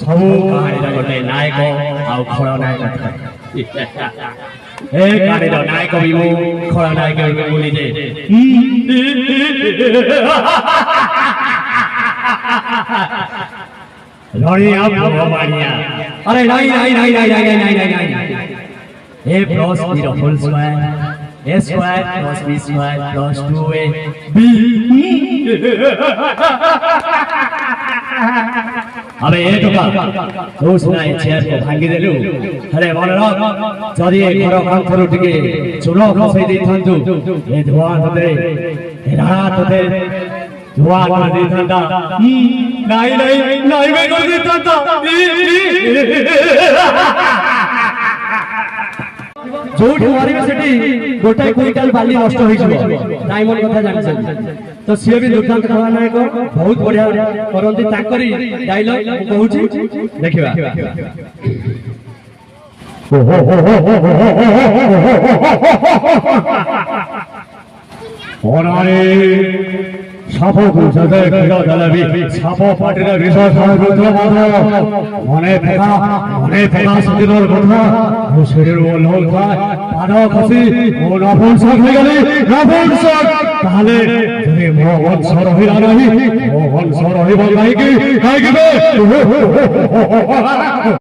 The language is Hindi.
ସବୁ କାହାଣୀର ଗୋଟେ ନାୟକ ଆଉ ଖଳନାୟକ ଥାଏ। ଏ କାହାଣୀର ନାୟକ ବି ମୁଁ ଖଳନାୟକ ବି ମୁଁ ନିଜେ। ରଣିଆ ଭବାନିଆ अरे नहीं नहीं नहीं नहीं नहीं नहीं नहीं नहीं ए प्लस बी ର whole square a square plus b square plus 2a b अबे ए टोका तू सुना ए चेयर को भांगी देलु अरे मन रख जदी ए घर कांथरु टिके चुल खसै दै थांतु ए धुआ तते ए राणा तते धुआ कर दै थांता नहीं नहीं नहीं मैं कर दै थांता जोठी मारिबे सेठी गोटे क्विंटल बाली नष्ट होई जबो डायमंड कथा जानि तो सिए भी दुर्दांत खलनायक बहुत बढ़िया करंती ताकरी डायलॉग कहूची देखिबा ओनारे सापो गुजदे किरा दलबी सापो पाटिरे रिसर्च रुद्र माधव मने फेका सदिनर कथा मुसेर ओलहल खाय पानो खसी ओ नपुंसक হয়ে গেলে নপুंसक তাহলে তুমি মোহন সর হইলা নাহি মোহন সর হইব নাহি কি